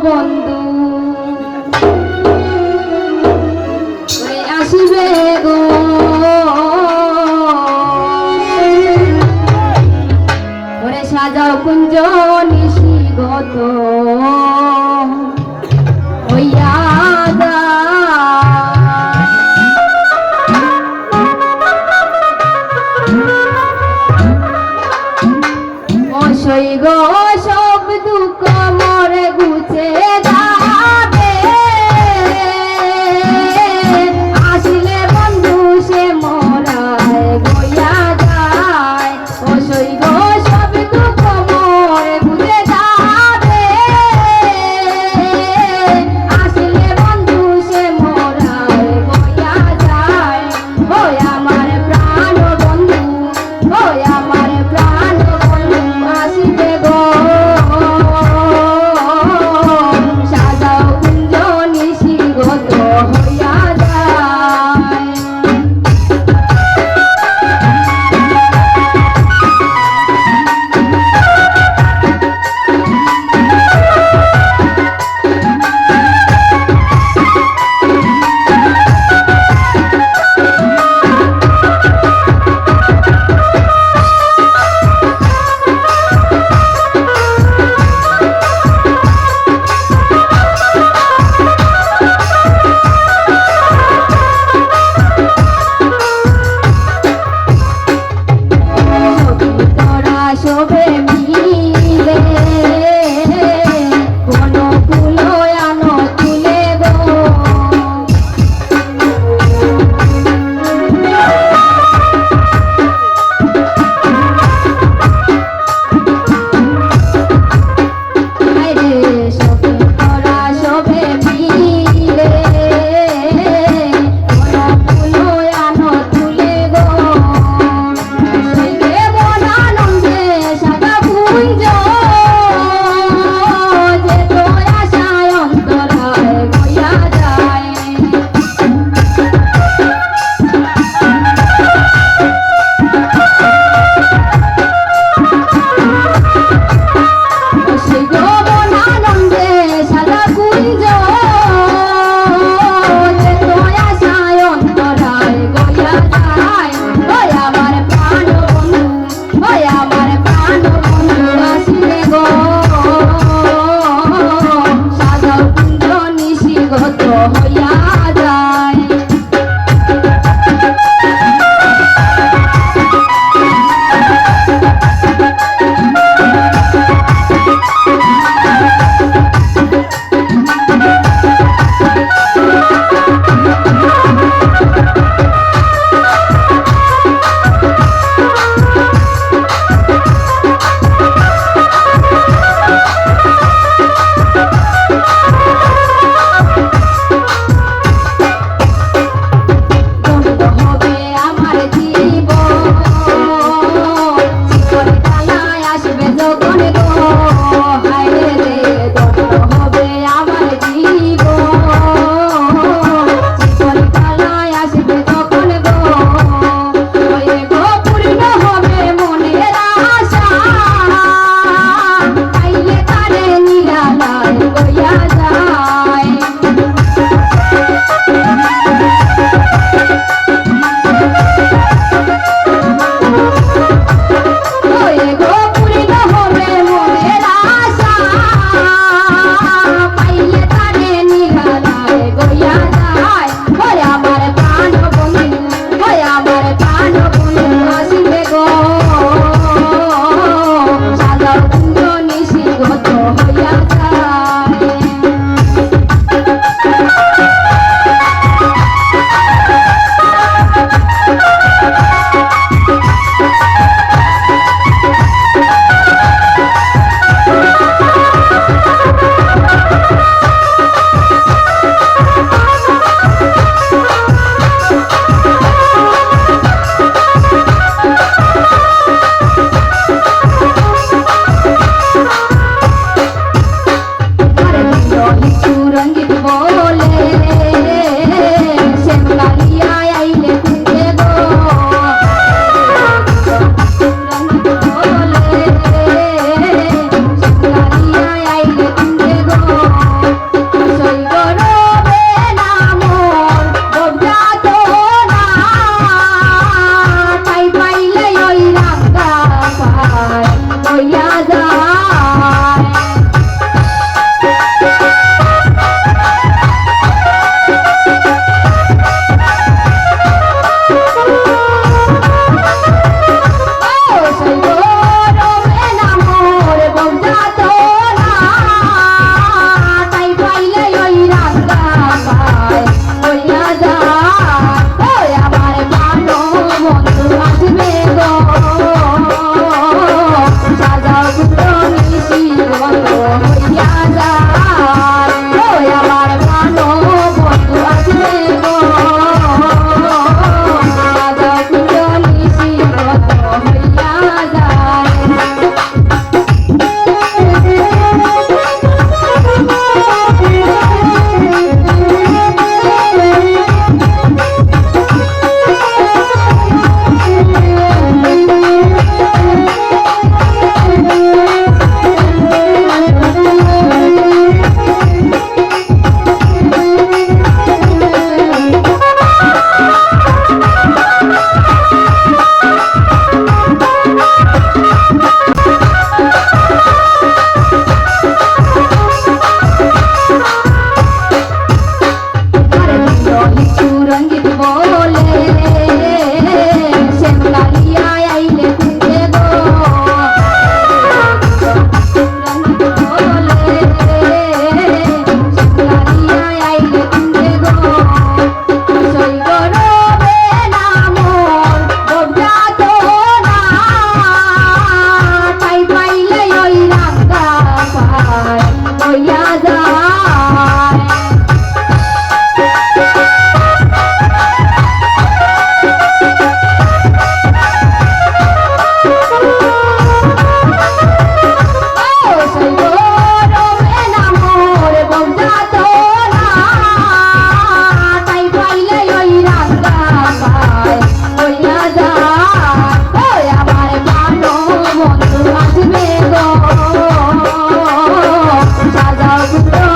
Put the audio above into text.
বন্ধু আসিবে গো ওরে সাজাও কুঞ্জ নিশিগত হইয়া অসই গো সব দুঃখ মরে গুছে যাবে আসলে বন্ধু সে মরায় গইয়া যায় অসই গো সব দুঃখ মরে গুছে যাবে আসলে বন্ধু সে মরায় গইয়া যায় ওই আমার প্রাণ বন্ধু ওই আমার প্রাণ বন্ধু আসিবে গো সাজাও কুঞ্জ নিশিগত হইয়া যায় শোভে মিলে কোন ফুলো আনো তুলে গো শোভে তোরা শোভে মিলে কোন ফুলো আনো তুলে গো কুঞ্জ যে তো আশায় অন্তরায় গইয়া যায় সেই গোবন আনন্দে সাদা কুঞ্জ যে তো আশায় অন্তরায় গইয়া যায় ওই আমার প্রাণ বন্ধু ওই আমার প্রাণ বন্ধু আসিবে গো সাজাও কুঞ্জ নিশিগত হইয়া যায় বন্ধু